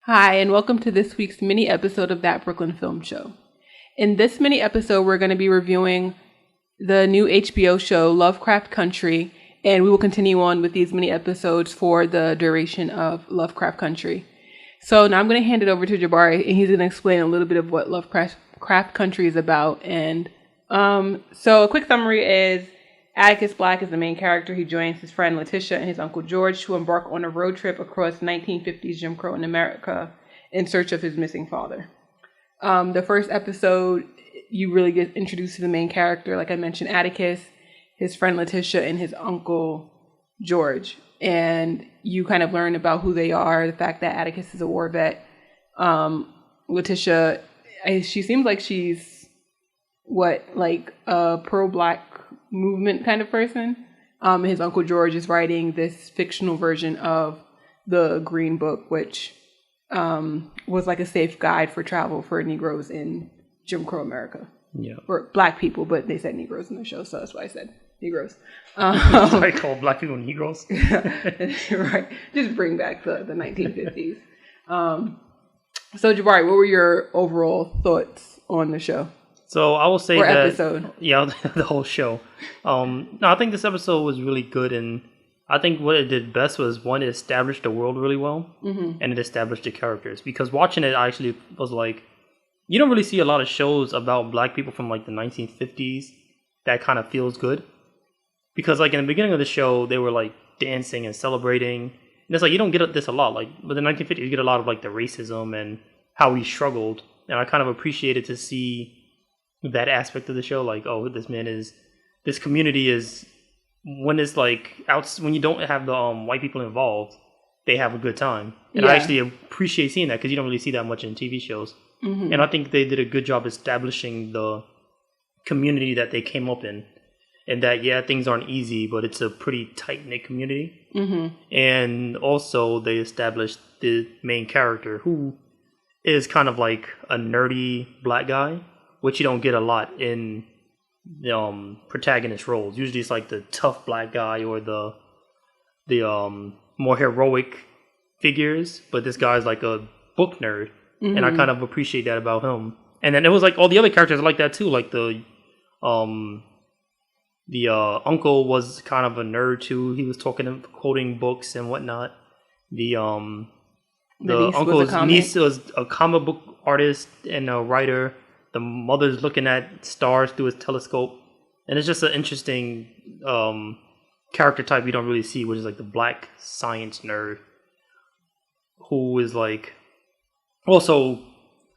Hi, and welcome to this week's mini episode of That Brooklyn Film Show. In this mini episode, we're going to be reviewing the new HBO show, Lovecraft Country, and we will continue on with these mini episodes for the duration of Lovecraft Country. So now I'm going to hand it over to Jabari, and he's going to explain a little bit of what Lovecraft Country is about. And so a quick summary is Atticus Black is the main character. He joins his friend Letitia and his uncle George to embark on a road trip across 1950s Jim Crow in America in search of his missing father. The first episode, you really get introduced to the main character. Like I mentioned, Atticus, his friend Letitia, and his uncle George. And you kind of learn about who they are, the fact that Atticus is a war vet. Letitia, she seems like she's a pro-black movement kind of person. His uncle George is writing this fictional version of the Green Book, which was like a safe guide for travel for Negroes in Jim Crow America. Yeah. Or black people, but they said Negroes in the show, so that's why I said Negroes. I call black people Negroes. Right. Just bring back the 1950s. So Jabari, what were your overall thoughts on the show? So I will say or that episode. Yeah, the whole show. No, I think this episode was really good, and I think what it did best was one, it established the world really well, and it established the characters. Because watching it, I actually was like, you don't really see a lot of shows about black people from like the 1950s that kind of feels good. Because like in the beginning of the show, they were like dancing and celebrating, and it's like you don't get this a lot. Like with the 1950s, you get a lot of like the racism and how we struggled, and I kind of appreciated to see that aspect of the show. Like, oh, this community is, when it's like when you don't have the white people involved, they have a good time, and I actually appreciate seeing that because you don't really see that much in TV shows. And I think they did a good job establishing the community that they came up in, and that things aren't easy, but it's a pretty tight knit community. And also they established the main character, who is kind of like a nerdy black guy, which you don't get a lot in protagonist roles. Usually it's like the tough black guy or the more heroic figures, but this guy's like a book nerd, and I kind of appreciate that about him. And then it was like all the other characters are like that too. Like the uncle was kind of a nerd too. He was quoting books and whatnot. The uncle's niece was a comic book artist and a writer. The mother's looking at stars through his telescope. And it's just an interesting character type you don't really see, which is like the black science nerd who is like also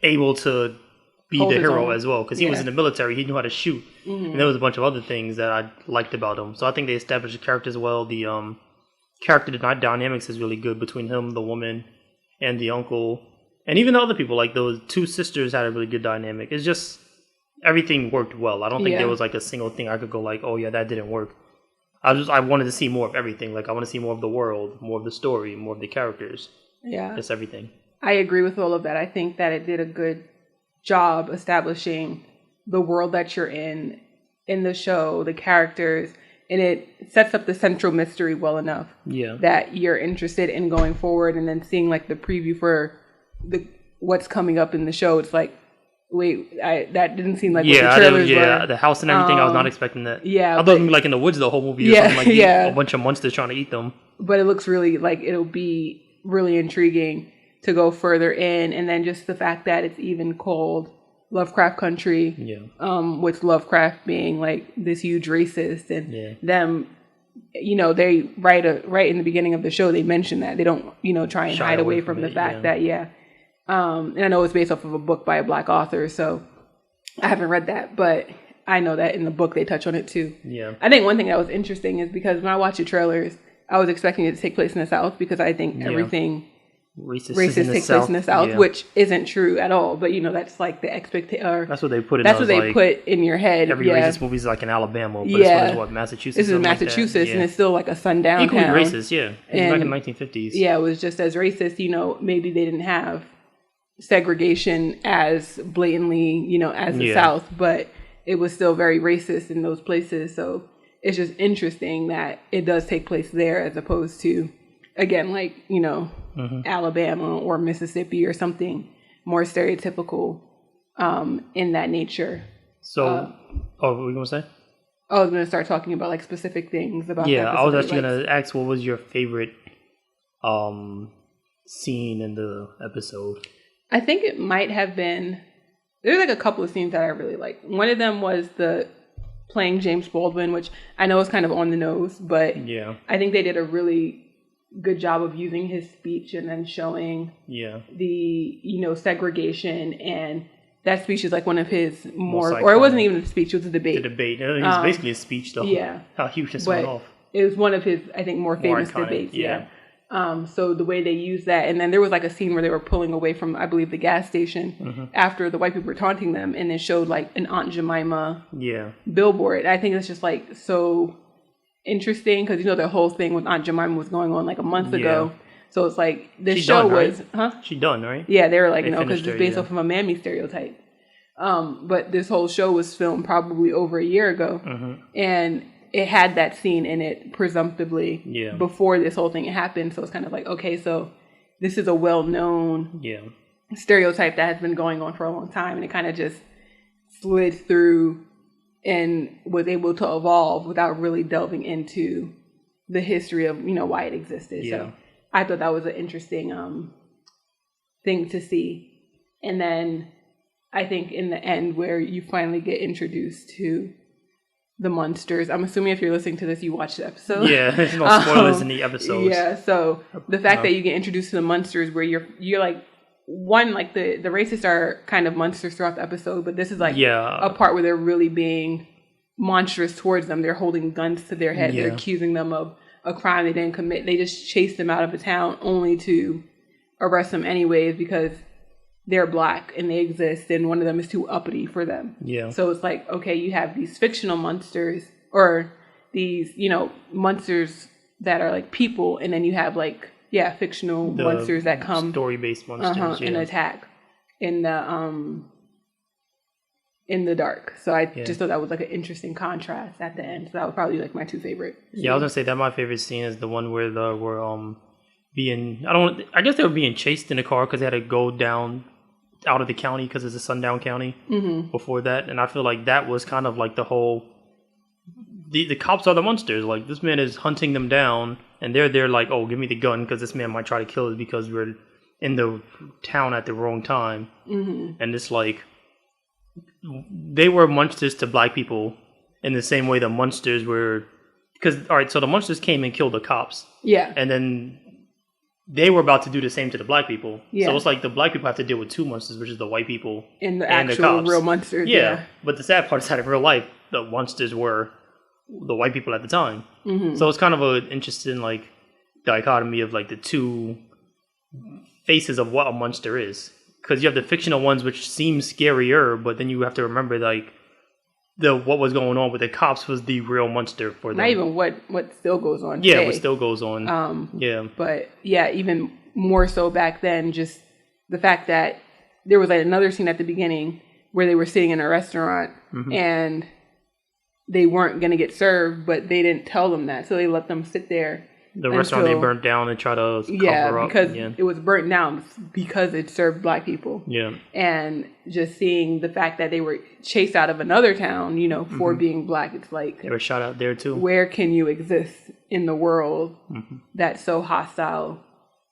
able to be the hero as well, because he was in the military. He knew how to shoot. And there was a bunch of other things that I liked about him. So I think they established the characters well. The character dynamics is really good between him, the woman, and the uncle. And even the other people, like those two sisters, had a really good dynamic. It's just everything worked well. I don't think there was like a single thing I could go like, oh yeah, that didn't work. I wanted to see more of everything. Like I want to see more of the world, more of the story, more of the characters. Yeah, just everything. I agree with all of that. I think that it did a good job establishing the world that you're in the show, the characters, and it sets up the central mystery well enough that you're interested in going forward. And then seeing like the preview for what's coming up in the show, it's like, wait, that didn't seem like what the trailers were. The house and everything, I was not expecting that. Yeah, I thought it would be like in the woods the whole movie, or something like a bunch of monsters trying to eat them. But it looks really like it'll be really intriguing to go further in, and then just the fact that it's even called Lovecraft Country, with Lovecraft being like this huge racist, and them, they right in the beginning of the show they mention that they don't try and hide away from the fact that and I know it's based off of a book by a black author, so I haven't read that, but I know that in the book they touch on it too. I think one thing that was interesting is because when I watched the trailers, I was expecting it to take place in the South, because I think everything racist takes place in the South, which isn't true at all. But that's like the expectation. That's what they put in. That's what they put in your head. Every racist movie is like in Alabama, but this one is Massachusetts. This is Massachusetts, and it's still like a sundown equally town. Racist, It's back in the 1950s. Yeah, it was just as racist. Maybe they didn't have segregation as blatantly, as the South, but it was still very racist in those places. So it's just interesting that it does take place there as opposed to again, like, you know, Alabama or Mississippi or something more stereotypical in that nature. So, what were you going to say? I was going to start talking about like specific things about. Yeah, I was actually going to ask, what was your favorite scene in the episode? I think it might have been. There's like a couple of scenes that I really like. One of them was the playing James Baldwin, which I know is kind of on the nose, but yeah, I think they did a really good job of using his speech and then showing the, you know, segregation, and that speech is like one of his more, or it wasn't even a speech, it was a debate. The debate. It was basically a speech though. Yeah. How he just went off. It was one of his, I think, more famous debates. Yeah. So the way they used that, and then there was like a scene where they were pulling away from, I believe, the gas station after the white people were taunting them, and it showed like an Aunt Jemima billboard. I think it's just like so interesting because, you know, the whole thing with Aunt Jemima was going on like a month ago. So it's like the show was, She done, right? Yeah, they were like, no, because it's based off of a mammy stereotype. But this whole show was filmed probably over a year ago, and it had that scene in it presumptively before this whole thing happened. So it's kind of like, okay, so this is a well-known stereotype that has been going on for a long time, and it kind of just slid through and was able to evolve without really delving into the history of, you know, why it existed. So I thought that was an interesting thing to see. And then I think in the end where you finally get introduced to the monsters. I'm assuming if you're listening to this, you watched the episode. Yeah, there's no spoilers in the episodes. Yeah, so the fact that you get introduced to the monsters where you're like, one, like the racists are kind of monsters throughout the episode, but this is like a part where they're really being monstrous towards them. They're holding guns to their head. They're accusing them of a crime they didn't commit. They just chased them out of the town only to arrest them anyways because they're black and they exist, and one of them is too uppity for them. Yeah. So it's like, okay, you have these fictional monsters or these, you know, monsters that are like people, and then you have like, fictional monsters that come story-based monsters and attack in the dark. So I just thought that was like an interesting contrast at the end. So that was probably like my two favorite scenes. Yeah, I was gonna say that my favorite scene is the one where they were I guess they were being chased in a car because they had to go down out of the county because it's a Sundown county before that, and I feel like that was kind of like the whole the cops are the monsters. Like, this man is hunting them down, and they're like, oh, give me the gun because this man might try to kill us because we're in the town at the wrong time. And it's like they were monsters to black people in the same way the monsters were, because so the monsters came and killed the cops, and then they were about to do the same to the black people. So it's like the black people have to deal with two monsters, which is the white people and the actual cops. Real monsters. But the sad part is that in real life, the monsters were the white people at the time. So it's kind of an interesting like dichotomy of like the two faces of what a monster is. Because you have the fictional ones which seem scarier, but then you have to remember like what was going on with the cops was the real monster for them. Not even what still goes on. Yeah, what still goes on. But even more so back then, just the fact that there was like another scene at the beginning where they were sitting in a restaurant and they weren't going to get served, but they didn't tell them that, so they let them sit there. The restaurant they burnt down and try to cover up. Because it was burnt down because it served black people. And just seeing the fact that they were chased out of another town, you know, for being black, it's like they were shot out there too. Where can you exist in the world that's so hostile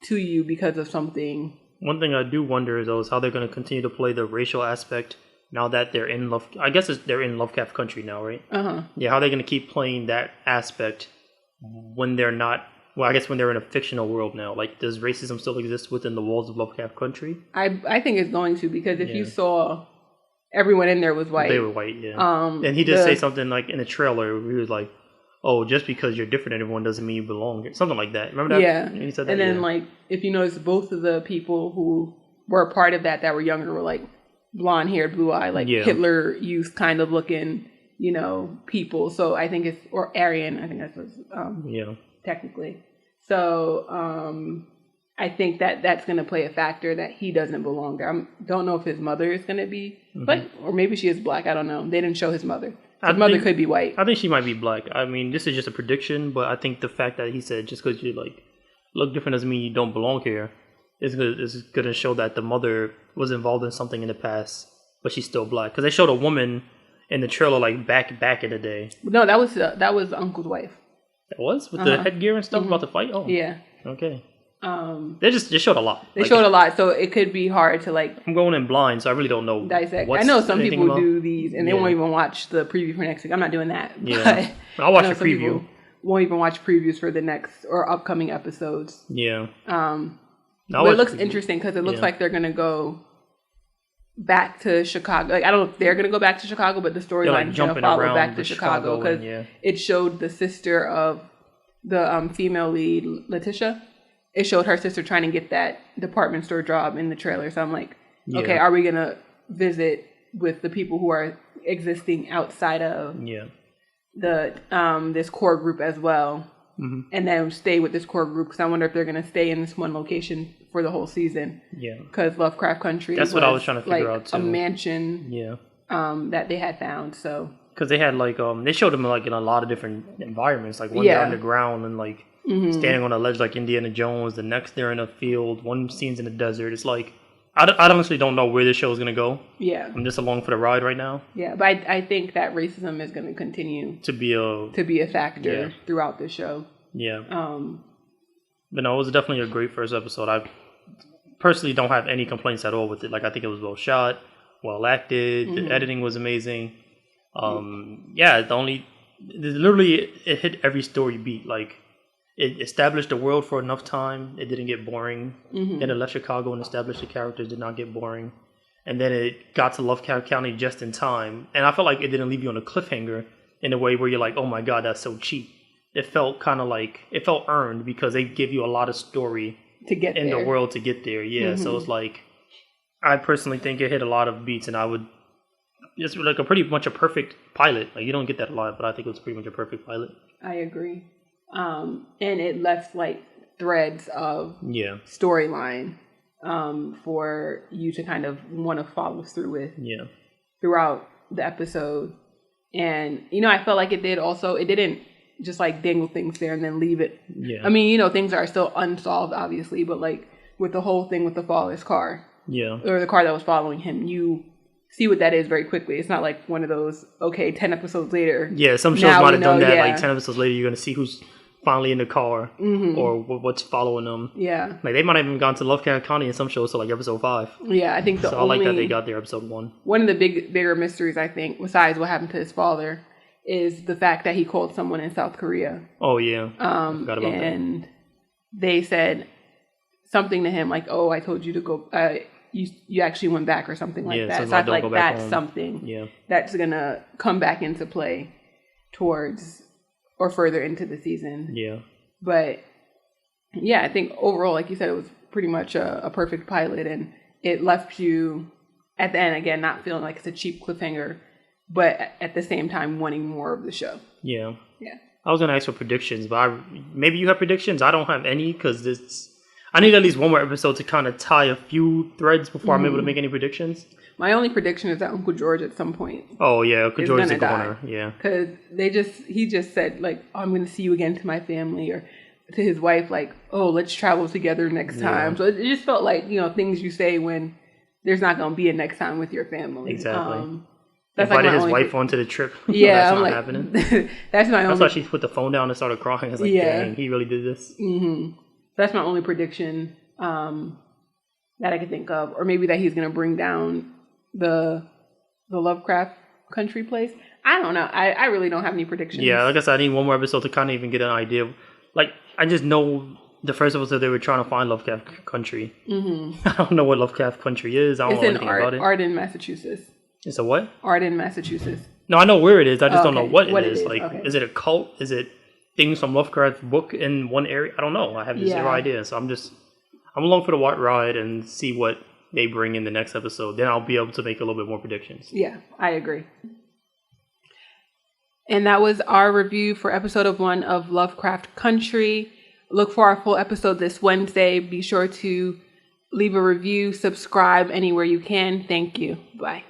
to you because of something? One thing I do wonder is how they're going to continue to play the racial aspect now that they're in they're in Lovecraft Country now, right? Yeah, how are they going to keep playing that aspect when they're not? Well, I guess when they're in a fictional world now. Like, does racism still exist within the walls of Lovecraft Country? I think it's going to, because if you saw everyone in there was white. They were white, and he did say something like in the trailer, he was like, oh, just because you're different than everyone doesn't mean you belong. Something like that. Remember that? Yeah. And he said that, and then, like, if you notice, both of the people who were a part of that were younger were, like, blonde-haired, blue-eyed, like Hitler youth kind of looking, you know, people. So I think it's, or Aryan, I think that's what, technically. So I think that's going to play a factor that he doesn't belong there. I don't know if his mother is going to be, but, or maybe she is black. I don't know. They didn't show his mother. His mother could be white. I think she might be black. I mean, this is just a prediction, but I think the fact that he said just because you're like look different doesn't mean you don't belong here. It's going to show that the mother was involved in something in the past, but she's still black. Because they showed a woman in the trailer like back in the day. No, that was the uncle's wife. That was with the headgear and stuff about to fight. Oh, yeah. Okay. They just showed a lot. They showed a lot, so it could be hard to like. I'm going in blind, so I really don't know. Dissect. I know some people do these, and they won't even watch the preview for next week. I'm not doing that. Yeah, I'll watch the preview. Won't even watch previews for the next or upcoming episodes. Yeah. But it looks interesting because it looks like they're gonna go back to Chicago. Like I don't know if they're gonna go back to Chicago, but the storyline is gonna follow back to Chicago because it showed the sister of the female lead, Letitia. It showed her sister trying to get that department store job in the trailer. So I'm like, okay, are we gonna visit with the people who are existing outside of the this core group as well, and then stay with this core group? Because I wonder if they're gonna stay in this one location for the whole season. Yeah, because Lovecraft Country. That's what I was trying to figure out too. A mansion. Yeah. That they had found. So because they had like they showed them like in a lot of different environments. Like one they're underground and like. Standing on a ledge like Indiana Jones. The next they're in a field. One scene's in the desert. It's like I honestly don't know where this show is gonna go. Yeah, I'm just along for the ride right now. Yeah, but I think that racism is gonna continue to be a factor throughout the show. Yeah. But no, it was definitely a great first episode. I personally don't have any complaints at all with it. Like I think it was well shot, well acted. The editing was amazing. Literally it hit every story beat. Like. It established the world for enough time. It didn't get boring. Then it left Chicago and established the characters. Did not get boring. And then it got to Lovecraft County just in time. And I felt like it didn't leave you on a cliffhanger in a way where you're like, oh my God, that's so cheap. It felt kind of like, it felt earned because they give you a lot of story to get in the world to get there. Yeah, so it's like, I personally think it hit a lot of beats and I would, just like pretty much a perfect pilot. Like you don't get that a lot, but I think it was pretty much a perfect pilot. I agree. And it left like threads of storyline for you to kind of want to follow through with throughout the episode. And I felt like it didn't just like dangle things there and then leave it. I mean, things are still unsolved obviously, but like with the whole thing with the father's car or the car that was following him, you see what that is very quickly. It's not like one of those 10 episodes later. Some shows might have done that. Like 10 episodes later you're going to see who's finally in the car or what's following them. Yeah. Like they might have even gone to Lovecraft County in some shows, so like episode 5. Yeah, I think I like that they got there episode 1. One of the bigger mysteries, I think, besides what happened to his father, is the fact that he called someone in South Korea. Oh, yeah. I forgot about that. And they said something to him like, oh, I told you to go, you actually went back or something like that. So I feel like that's something that's going to come back into play towards or further into the season. Yeah. But I think overall, like you said, it was pretty much a perfect pilot and it left you at the end, again, not feeling like it's a cheap cliffhanger, but at the same time wanting more of the show. Yeah. Yeah. I was going to ask for predictions, but maybe you have predictions. I don't have any because I need at least one more episode to kind of tie a few threads before I'm able to make any predictions. My only prediction is that Uncle George at some point. Oh, yeah. Uncle George is a goner. Yeah. Because he just said, like, oh, I'm going to see you again to my family. Or to his wife, like, oh, let's travel together next time. So it just felt like, things you say when there's not going to be a next time with your family. Exactly. That's invited his wife onto the trip. Yeah. That's not happening. That's why she put the phone down and started crying. I was like, dang, he really did this. That's my only prediction that I could think of. Or maybe that he's going to bring down the Lovecraft Country place. I don't know. I really don't have any predictions. Yeah, like I said, I need one more episode to kind of even get an idea. Like, I just know the first episode they were trying to find Lovecraft Country. I don't know what Lovecraft Country is. I don't know anything about it. It's in Arden, Massachusetts. It's a what? Arden, Massachusetts. No, I know where it is. I just don't know what it is. Like, is it a cult? Is it things from Lovecraft's book in one area? I don't know. I have zero idea. So I'm along for the ride and see what they bring in the next episode. Then I'll be able to make a little bit more predictions. Yeah, I agree. And that was our review for episode 1 of Lovecraft Country. Look for our full episode this Wednesday. Be sure to leave a review, subscribe anywhere you can. Thank you. Bye.